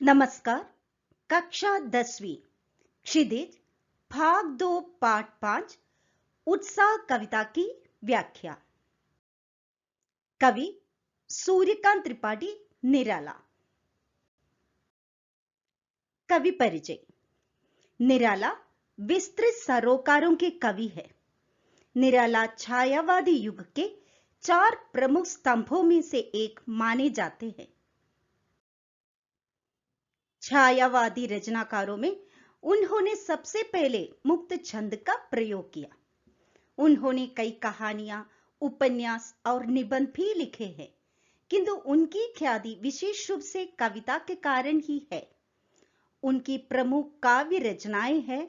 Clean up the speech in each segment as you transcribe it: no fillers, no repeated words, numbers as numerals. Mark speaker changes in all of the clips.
Speaker 1: नमस्कार। कक्षा 10वीं क्षितिज भाग 2 पाठ 5 उत्साह कविता की व्याख्या। कवि सूर्यकांत त्रिपाठी निराला। कवि परिचय। निराला विस्तृत सरोकारों के कवि है। निराला छायावादी युग के 4 प्रमुख स्तंभों में से एक माने जाते हैं। छायावादी रचनाकारों में उन्होंने सबसे पहले मुक्त छंद का प्रयोग किया। उन्होंने कई कहानियां, उपन्यास और निबंध भी लिखे हैं, किंतु उनकी ख्याति विशेष रूप से कविता के कारण ही है। उनकी प्रमुख काव्य रचनाएं हैं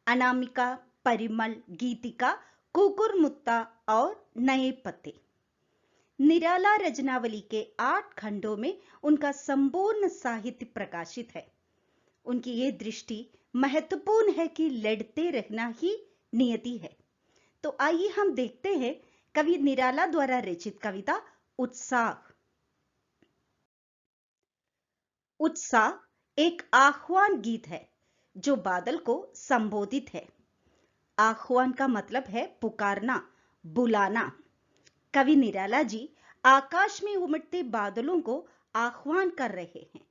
Speaker 1: अनामिका, परिमल, गीतिका, कुकुरमुत्ता और नए पत्ते। निराला रचनावली के 8 खंडों में उनका संपूर्ण साहित्य प्रकाशित है। उनकी यह दृष्टि महत्वपूर्ण है कि लड़ते रहना ही नियति है। तो आइए हम देखते हैं कवि निराला द्वारा रचित कविता उत्साह। उत्साह एक आह्वान गीत है जो बादल को संबोधित है। आह्वान का मतलब है पुकारना, बुलाना। कवि निराला जी आकाश में उमड़ते बादलों को आह्वान कर रहे हैं,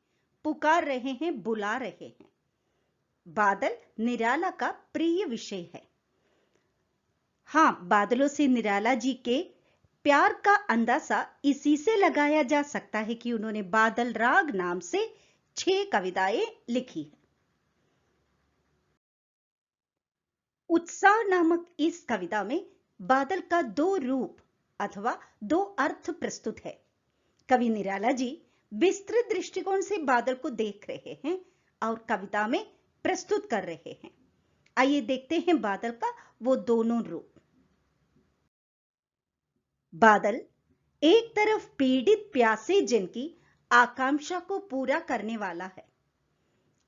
Speaker 1: पुकार रहे हैं, बुला रहे हैं। बादल निराला का प्रिय विषय है। हां, बादलों से निराला जी के प्यार का अंदाजा इसी से लगाया जा सकता है कि उन्होंने बादल राग नाम से 6 कविताएं लिखी है। उत्साह नामक इस कविता में बादल का 2 रूप अथवा 2 अर्थ प्रस्तुत है। कवि निराला जी विस्तृत दृष्टिकोण से बादल को देख रहे हैं और कविता में प्रस्तुत कर रहे हैं। आइए देखते हैं बादल का वो दोनों रूप। बादल एक तरफ पीड़ित प्यासे जन की आकांक्षा को पूरा करने वाला है,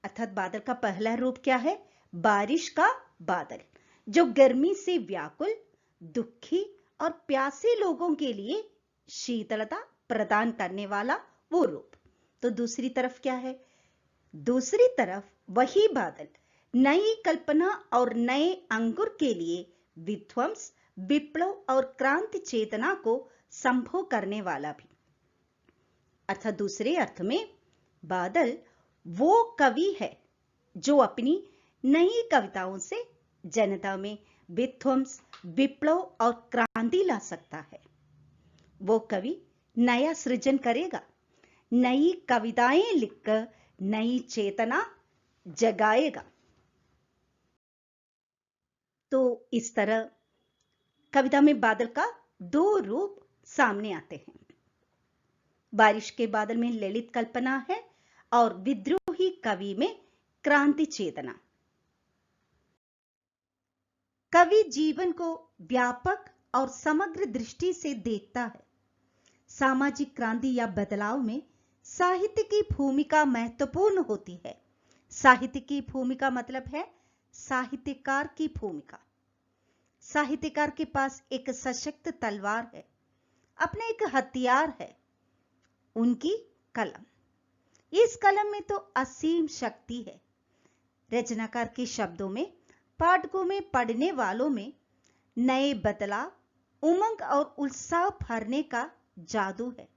Speaker 1: अर्थात बादल का पहला रूप क्या है? बारिश का बादल, जो गर्मी से व्याकुल, दुखी और प्यासे लोगों के लिए शीतलता प्रदान करने वाला वो रूप। तो दूसरी तरफ क्या है? दूसरी तरफ वही बादल नई कल्पना और नए अंकुर के लिए विध्वंस, विप्लव और क्रांति चेतना को संभव करने वाला भी। अर्थात दूसरे अर्थ में बादल वो कवि है जो अपनी नई कविताओं से जनता में विध्वंस, विप्लव और क्रांति ला सकता है। वो कवि नया सृजन करेगा, नई कविताएं लिखकर नई चेतना जगाएगा। तो इस तरह कविता में बादल का 2 रूप सामने आते हैं। बारिश के बादल में ललित कल्पना है और विद्रोही कवि में क्रांति चेतना। कवि जीवन को व्यापक और समग्र दृष्टि से देखता है। सामाजिक क्रांति या बदलाव में साहित्य की भूमिका महत्वपूर्ण होती है। साहित्य की भूमिका मतलब है साहित्यकार की भूमिका। साहित्यकार के पास एक सशक्त तलवार है, अपना एक हथियार है, उनकी कलम। इस कलम में तो असीम शक्ति है। रचनाकार के शब्दों में, पाठकों में, पढ़ने वालों में नए बदलाव, उमंग और उत्साह भरने का जादू है।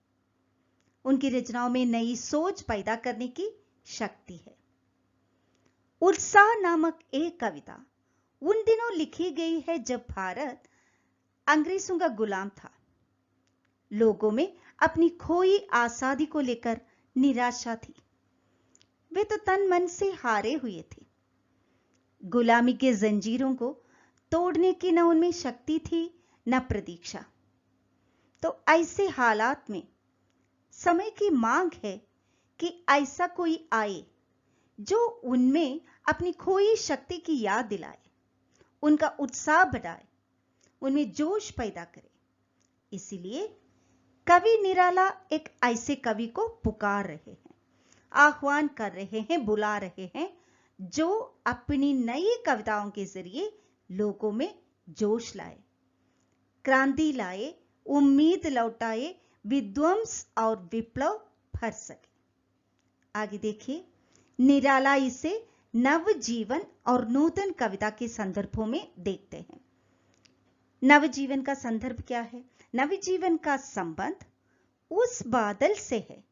Speaker 1: उनकी रचनाओं में नई सोच पैदा करने की शक्ति है। उत्साह नामक एक कविता उन दिनों लिखी गई है जब भारत अंग्रेजों का गुलाम था। लोगों में अपनी खोई आजादी को लेकर निराशा थी। वे तो तन मन से हारे हुए थे। गुलामी के जंजीरों को तोड़ने की न उनमें शक्ति थी, न प्रतीक्षा। तो ऐसे हालात में समय की मांग है कि ऐसा कोई आए जो उनमें अपनी खोई शक्ति की याद दिलाए, उनका उत्साह बढ़ाए, उनमें जोश पैदा करे। इसीलिए कवि निराला एक ऐसे कवि को पुकार रहे हैं, आह्वान कर रहे हैं, बुला रहे हैं, जो अपनी नई कविताओं के जरिए लोगों में जोश लाए, क्रांति लाए, उम्मीद लौटाए, विध्वंस और विप्लव भर सके। आगे देखिए, निराला इसे नवजीवन और नूतन कविता के संदर्भों में देखते हैं। नवजीवन का संदर्भ क्या है? नवजीवन का संबंध उस बादल से है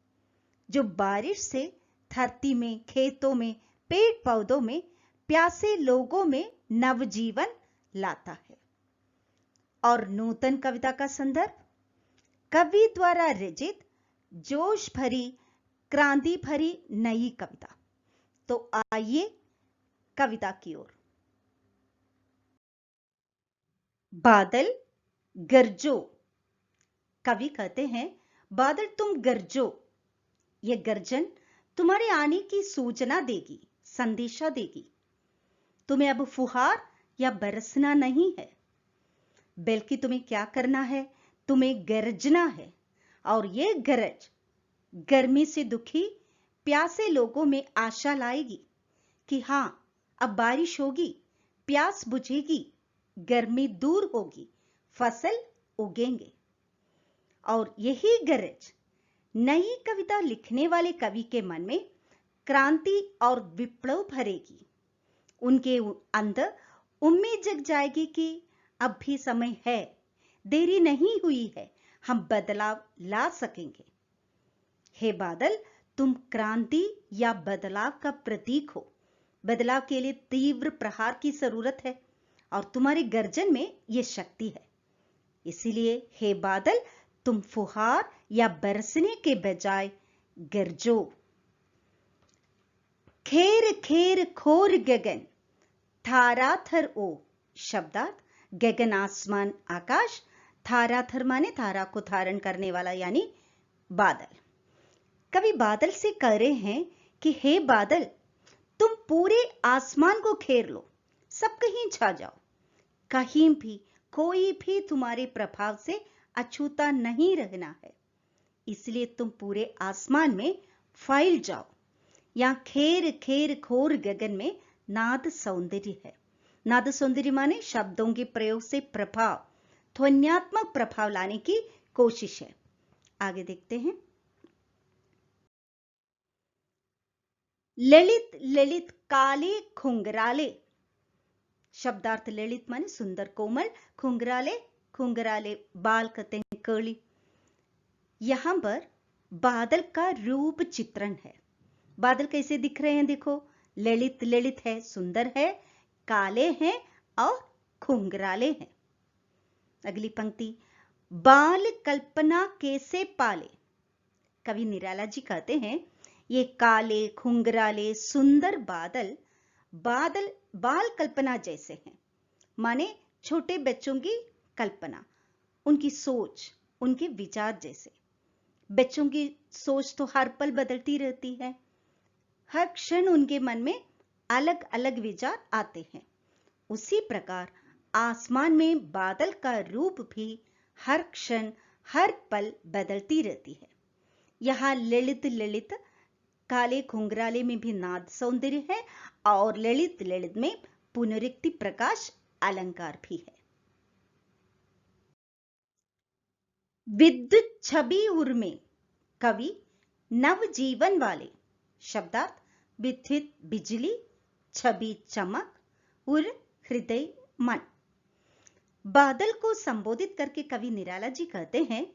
Speaker 1: जो बारिश से धरती में, खेतों में, पेड़ पौधों में, प्यासे लोगों में नवजीवन लाता है। और नूतन कविता का संदर्भ कवि द्वारा रचित जोश भरी, क्रांति भरी नई कविता। तो आइए कविता की ओर। बादल गरजो। कवि कहते हैं, बादल तुम गरजो। यह गर्जन तुम्हारे आने की सूचना देगी, संदेशा देगी। तुम्हें अब फुहार या बरसना नहीं है, बल्कि तुम्हें क्या करना है? तुम्हें गरजना है। और यह गरज गर्मी से दुखी प्यासे लोगों में आशा लाएगी कि हां, अब बारिश होगी, प्यास बुझेगी, गर्मी दूर होगी, फसल उगेंगे। और यही गरज नई कविता लिखने वाले कवि के मन में क्रांति और विप्लव भरेगी। उनके अंदर उम्मीद जग जाएगी कि अब भी समय है, देरी नहीं हुई है, हम बदलाव ला सकेंगे। हे बादल, तुम क्रांति या बदलाव का प्रतीक हो। बदलाव के लिए तीव्र प्रहार की जरूरत है और तुम्हारी गर्जन में यह शक्ति है। इसीलिए हे बादल, तुम फुहार या बरसने के बजाय गरजो। खेर खेर खोर गगन थाराथर ओ। शब्दार्थ गगन आसमान आकाश, थाराथर माने धारा को धारण करने वाला यानी बादल। कवि बादल से कह रहे हैं कि हे बादल, तुम पूरे आसमान को घेर लो, सब कहीं छा जाओ। कहीं भी कोई भी तुम्हारे प्रभाव से अछूता नहीं रहना है। इसलिए तुम पूरे आसमान में फैल जाओ। यहां खेर खेर खोर गगन में नाद सौंदर्य है। नाद सौंदर्य माने शब्दों के प्रयोग से प्रभाव, ध्वन्यात्मक प्रभाव लाने की कोशिश है। आगे देखते हैं। ललित ललित काले घुंघराले। शब्दार्थ ललित माने सुंदर कोमल, घुंघराले घुंघराले बाल कहते हैं कर्ली। यहां पर बादल का रूप चित्रण है। बादल कैसे दिख रहे हैं? देखो, ललित ललित है, सुंदर है, काले हैं और घुंघराले हैं। अगली पंक्ति, बाल कल्पना कैसे पाले। कवि निराला जी कहते हैं, ये काले घुंघराले सुंदर बादल बादल बाल कल्पना जैसे हैं। माने छोटे बच्चों की कल्पना, उनकी सोच, उनके विचार जैसे। बच्चों की सोच तो हर पल बदलती रहती है, हर क्षण उनके मन में अलग अलग विचार आते हैं। उसी प्रकार आसमान में बादल का रूप भी हर क्षण हर पल बदलती रहती है। यहां ललित ललित काले घुंघराले में भी नाद सौंदर्य है और ललित ललित में पुनरुक्ति प्रकाश अलंकार भी है। विद्युत छवि उर्मे। कवि नवजीवन वाले। शब्दार्थ विद्युत बिजली, छवि चमक, उर हृदय मन। बादल को संबोधित करके कवि निराला जी कहते हैं,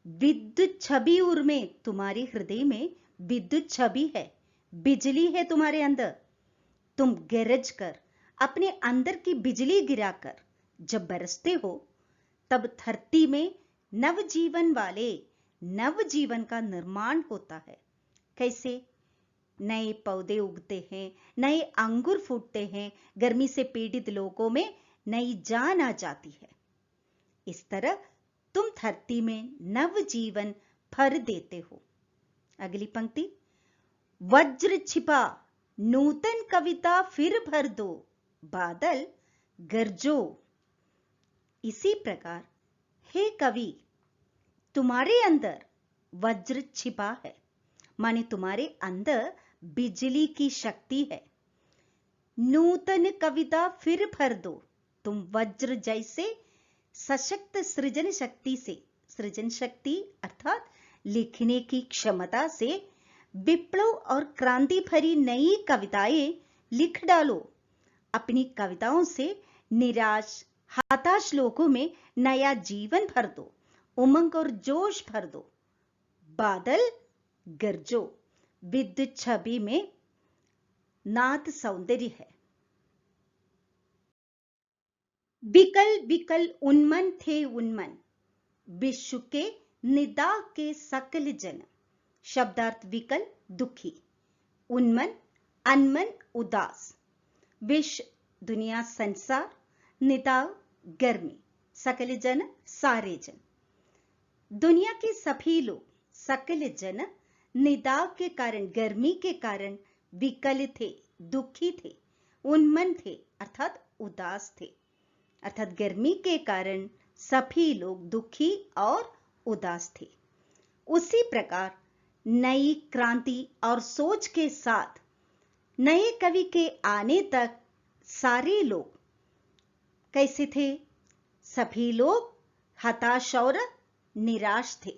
Speaker 1: विद्युत छवि उर्मे। तुम्हारे हृदय में विद्युत छवि है, बिजली है तुम्हारे अंदर। तुम गरज कर अपने अंदर की बिजली गिराकर जब बरसते हो, तब धरती में नवजीवन वाले नवजीवन का निर्माण होता है। कैसे? नए पौधे उगते हैं, नए अंकुर फूटते हैं, गर्मी से पीड़ित लोगों में नई जान आ जाती है। इस तरह तुम धरती में नवजीवन भर देते हो। अगली पंक्ति, वज्र छिपा नूतन कविता फिर भर दो, बादल गरजो। इसी प्रकार हे कवि, तुम्हारे अंदर वज्र छिपा है, माने तुम्हारे अंदर बिजली की शक्ति है। नूतन कविता फिर भर दो। तुम वज्र जैसे सशक्त सृजन शक्ति से, सृजन शक्ति अर्थात लिखने की क्षमता से विप्लव और क्रांति भरी नई कविताएं लिख डालो। अपनी कविताओं से निराश हताश लोगों में नया जीवन भर दो, उमंग और जोश भर दो। बादल गरजो विद्युत छवि में नाद सौंदर्य है। विकल विकल उन्मन थे उन्मन, विश्व के निदा के सकल जन। शब्दार्थ विकल दुखी, उन्मन अनमन उदास, विश्व दुनिया संसार, निदाव गर्मी, सकल जन सारे जन। दुनिया के सभी लोग, सकल जन निदाव के कारण गर्मी के कारण विकल थे, दुखी थे, उन्मन थे अर्थात उदास थे। अर्थात गर्मी के कारण सभी लोग दुखी और उदास थे। उसी प्रकार नई क्रांति और सोच के साथ नए कवि के आने तक सारे लोग कैसे थे? सभी लोग हताश और निराश थे।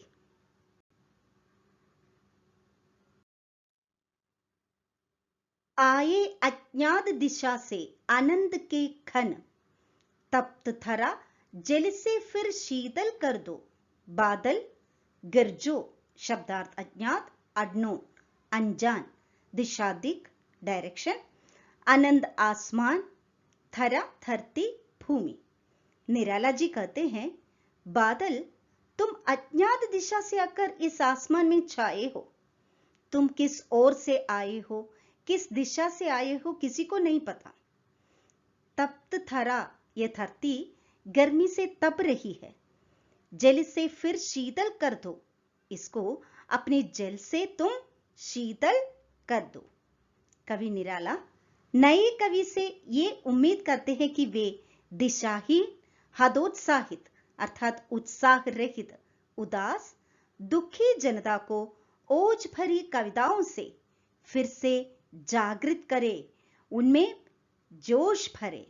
Speaker 1: आए अज्ञात दिशा से आनंद के खन, तप्त थरा जल से फिर शीतल कर दो। बादल गरजो, शब्दार्थ अज्ञात अननोन अनजान, दिशा दिक डायरेक्शन, आनंद आसमान, थरा धरती भूमि। निराला जी कहते हैं, बादल तुम अज्ञात दिशा से आकर इस आसमान में छाए हो। तुम किस ओर से आए हो, किस दिशा से आए हो, किसी को नहीं पता। तप्त थरा, यह धरती गर्मी से तप रही है। जल से फिर शीतल कर दो, इसको अपने जल से तुम शीतल कर दो। कवि निराला नए कवि से ये उम्मीद करते हैं कि वे दिशाहीन, हतोत्साहित अर्थात उत्साह रहित, उदास, दुखी जनता को ओज भरी कविताओं से फिर से जागृत करे, उनमें जोश भरे।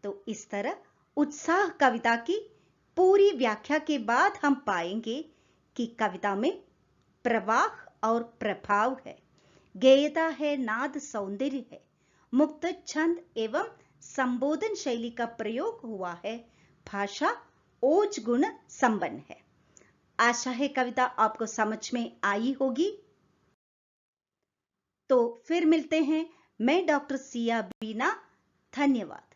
Speaker 1: तो इस तरह उत्साह कविता की पूरी व्याख्या के बाद हम पाएंगे कि कविता में प्रवाह और प्रभाव है, गेयता है, नाद सौंदर्य है, मुक्त छंद एवं संबोधन शैली का प्रयोग हुआ है, भाषा ओज गुण संपन्न है। आशा है कविता आपको समझ में आई होगी। तो फिर मिलते हैं। मैं डॉक्टर सिया बीना। धन्यवाद।